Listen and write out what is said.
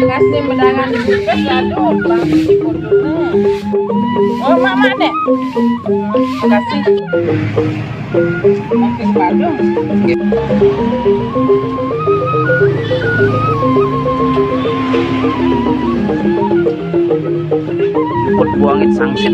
Kasih mendangan di bukit aduh bang di kudune. Oh mama dek. Kasih. Makin badung. Put buangit sangsit.